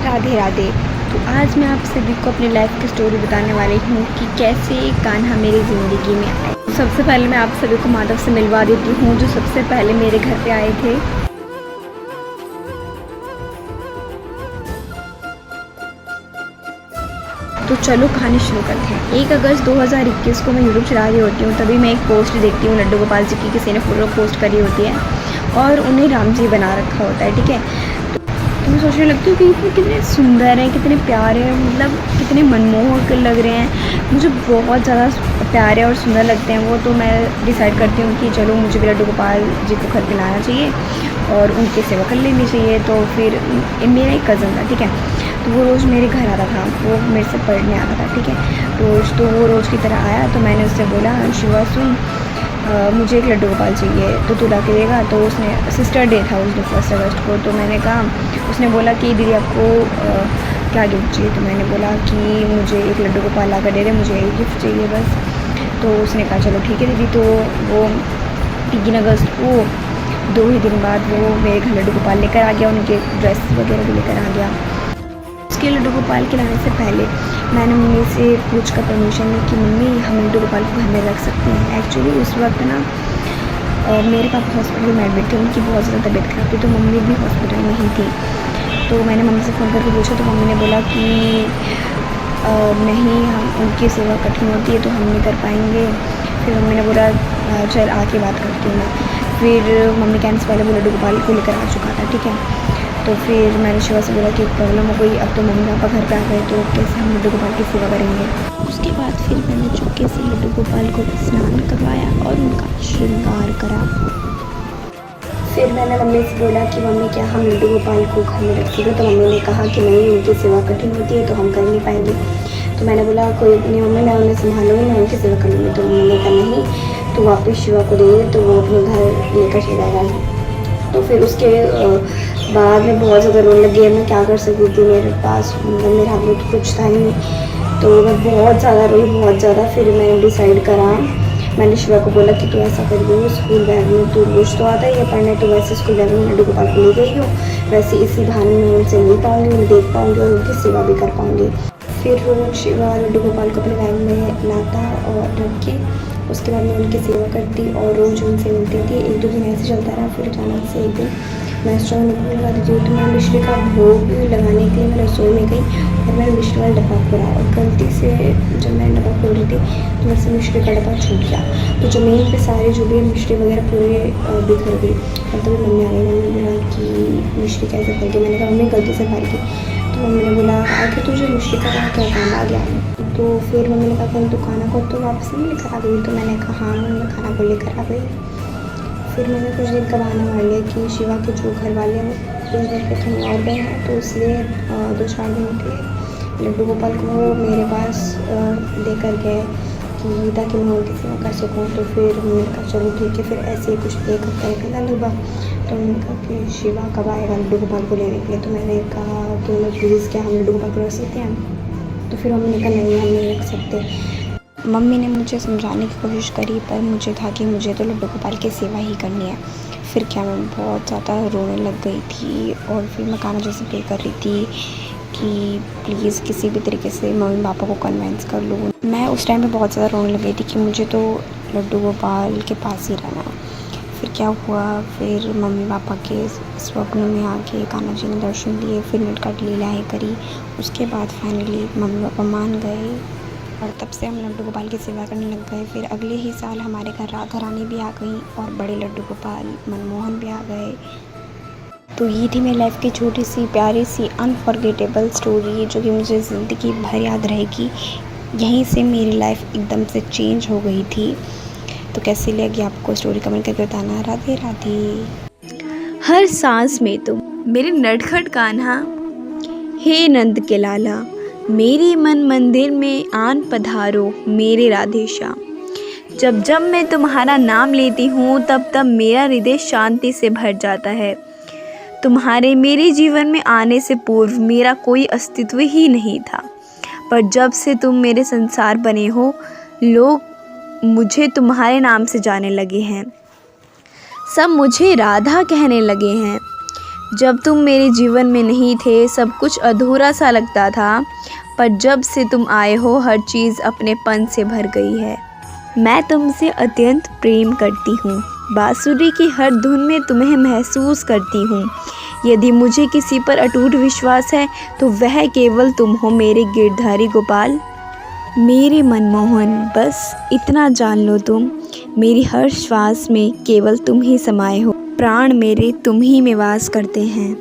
राधे राधे। तो आज मैं आप सभी को अपनी लाइफ की स्टोरी बताने वाली हूँ कि कैसे कान्हा मेरी ज़िंदगी में आए। सबसे पहले मैं आप सभी को माधव से मिलवा देती हूँ, जो सबसे पहले मेरे घर पे आए थे। तो चलो कहानी शुरू करते हैं। 1 अगस्त 2021 को मैं यूट्यूब चला रही होती हूँ, तभी मैं एक पोस्ट देखती हूँ लड्डू गोपाल जी की, किसी ने फोटो पोस्ट करी होती है और उन्हें राम जी बना रखा होता है, ठीक है। तो मैं सोचने लगती हूँ कि ये कितने सुंदर हैं, कितने प्यारे हैं, मतलब कितने मनमोहक लग रहे हैं, मुझे बहुत ज़्यादा प्यारे और सुंदर लगते हैं वो। तो मैं डिसाइड करती हूँ कि चलो मुझे भी लड्डू गोपाल जी को घर पे लाना चाहिए और उनकी सेवा कर लेनी चाहिए। तो फिर मेरा एक कज़न था, ठीक है, तो वो रोज़ मेरे घर आता था, वो मेरे से पढ़ने आता था, ठीक है, रोज़। तो वो रोज़ की तरह आया, तो मैंने उससे बोला, शिवा सुन, मुझे एक लड्डू गोपाल चाहिए, तो तू ला के देगा। तो उसने, सिस्टर डे था उस दिन 1 अगस्त को, तो मैंने कहा, उसने बोला कि दीदी आपको क्या गिफ्ट चाहिए। तो मैंने बोला कि मुझे एक लड्डू गोपाल ला कर दे दे, मुझे एक गिफ्ट चाहिए बस। तो उसने कहा चलो ठीक है दीदी। तो वो 3 अगस्त को 2 ही दिन बाद वो मेरे घर लड्डू गोपाल लेकर आ गया, उनके ड्रेस वगैरह भी लेकर आ गया। उसके लड्डू गोपाल के लाने से पहले मैंने मम्मी से पूछ कर परमिशन ली कि मम्मी हम लड्डू गोपाल को घर में रख सकते हैं। एक्चुअली उस वक्त ना मेरे पापा हॉस्पिटल में एडमिट थे, उनकी बहुत ज़्यादा तबीयत खराब थी, तो मम्मी भी हॉस्पिटल में ही थी। तो मैंने मम्मी से फ़ोन करके पूछा, तो मम्मी ने बोला कि नहीं, हम उनकी सेवा कठिन होती है तो हम नहीं कर पाएंगे। फिर मम्मी ने बोला चल आके बात करती हूँ मैं। फिर मम्मी कहने से पहले वो लड्डू गोपाल को लेकर आ चुका था, ठीक है। तो फिर मैंने शिवा से बोला कि एक प्रॉब्लम हो गई, अब तो मम्मी पापा घर पे आ गए, तो कैसे हम लड्डू गोपाल की सेवा करेंगे। उसके बाद फिर मैंने चुपके से लड्डू गोपाल को स्नान करवाया और उनका श्रृंगार करा। फिर मैंने मम्मी से बोला कि मम्मी क्या हम लड्डू गोपाल को घर में रखेंगे। तो मम्मी ने कहा कि नहीं, उनकी सेवा कठिन होती है तो हम कर नहीं पाएंगे। तो मैंने बोला कोई नहीं मम्मी, मैं उन्हें संभालूंगी, मैं उनकी सेवा कर लूँगी। तो मम्मी ने कहा नहीं, तो वापस शिवा को दे दे, तो वो अपने घर लेकर चला जाएगा। तो फिर उसके बाद में बहुत ज़्यादा रोने लगी। मैं क्या कर सकती थी, मेरे पास मेरे हाथ में तो कुछ था ही नहीं। तो मैं बहुत ज़्यादा रोई, बहुत ज़्यादा। फिर मैंने डिसाइड करा, मैंने शिवा को बोला कि तू ऐसा करिए, स्कूल बैग में तू रोज तो आता ही है पढ़ने, तो वैसे स्कूल बैग में लड्डू गोपाल को ले गई हो, वैसे इसी बहाने मैं उनसे मिल पाऊँगी, उन्हें देख पाऊँगी और उनकी सेवा भी कर पाऊँगी। फिर रोज शिवा लड्डू गोपाल को अपने बैग में लाता और रख के उसके बाद मैं उनकी सेवा करती और रोज़ उनसे मिलती थी। 1-2 दिन ऐसे चलता रहा। फिर अचानक से एक दिन मैं स्टोव में लगा देती हूँ, तो मैं मिश्री का भोग लगाने के लिए मैं रसोई में गई और मैंने मिश्री वाला डब्बा खोला, और गलती से जब मैंने डब्बा खोल रही थी तो मेरे से मिश्री का डब्बा छूट गया। तो ज़मीन पे सारे जो भी मिश्री वगैरह पूरे बिखर गई। और तभी मम्मी आ गई, मम्मी ने बोला कि मिश्री कैसे फैल गई। मैंने कहा मम्मी गलती से फैल गई। तो मम्मी ने बोला आगे तुझे मिश्री का क्या काम आ गया। तो फिर मम्मी ने कहा कहीं तू खाना को तो वापस नहीं लेकर आ गई। तो मैंने कहा हाँ मैं खाना को लेकर आ गई। फिर मैंने कुछ दिन का बहाना मार लिया कि शिवा के जो घर वाले हैं वो कुछ दिन पे कहीं और गए हैं, तो इसलिए 2-4 दिन के लिए लड्डू गोपाल को वो मेरे पास लेकर गए कि ताकि मैं उनकी सेवा कर सकूँ। तो फिर मैंने कहा चलो ठीक है। फिर ऐसे ही कुछ 1 हफ्ता निकला लगभग। तो मैंने कहा कि शिवा कब आएगा लड्डू गोपाल को लेने के लिए। तो मैंने कहा कि मैं प्लीज़ क्या हम लड्डू गोपाल को रख सकते हैं। तो फिर मम्मी ने कहा नहीं हम नहीं रख सकते। मम्मी ने मुझे समझाने की कोशिश करी, पर मुझे था कि मुझे तो लड्डू गोपाल की सेवा ही करनी है। फिर क्या मैं बहुत ज़्यादा रोने लग गई थी और फिर मैं कान्हा जी से प्रे कर रही थी कि प्लीज़ किसी भी तरीके से मम्मी पापा को कन्विंस कर लूँ। मैं उस टाइम पे बहुत ज़्यादा रोने लग गई थी कि मुझे तो लड्डू गोपाल के पास ही रहना है। फिर क्या हुआ, फिर मम्मी पापा के स्वप्न में आके कान्हा जी ने दर्शन लिए, फिर नटखट लीलाएँ करी। उसके बाद फाइनली मम्मी पापा मान गए और तब से हम लड्डू गोपाल की सेवा करने लग गए। फिर अगले ही साल हमारे घर राधा रानी भी आ गई और बड़े लड्डू गोपाल मनमोहन भी आ गए। तो ये थी मेरी लाइफ की छोटी सी प्यारी सी अनफॉरगेटेबल स्टोरी, जो कि मुझे ज़िंदगी भर याद रहेगी। यहीं से मेरी लाइफ एकदम से चेंज हो गई थी। तो कैसी लगी आपको स्टोरी, कमेंट करके बताना। राधे राधे। हर सांस में तुम मेरे नटखट कान्हा, हे नंद के लाला, मेरी मन मंदिर में आन पधारो मेरे राधे श्याम। जब जब मैं तुम्हारा नाम लेती हूँ तब तब मेरा हृदय शांति से भर जाता है। तुम्हारे मेरे जीवन में आने से पूर्व मेरा कोई अस्तित्व ही नहीं था, पर जब से तुम मेरे संसार बने हो, लोग मुझे तुम्हारे नाम से जाने लगे हैं। सब मुझे राधा कहने लगे हैं। जब तुम मेरे जीवन में नहीं थे सब कुछ अधूरा सा लगता था, पर जब से तुम आए हो हर चीज़ अपनेपन से भर गई है। मैं तुमसे अत्यंत प्रेम करती हूँ, बांसुरी की हर धुन में तुम्हें महसूस करती हूँ। यदि मुझे किसी पर अटूट विश्वास है तो वह केवल तुम हो मेरे गिरधारी गोपाल, मेरे मनमोहन। बस इतना जान लो तुम, मेरी हर श्वास में केवल तुम ही समाये हो। प्राण मेरे तुम ही में वास करते हैं।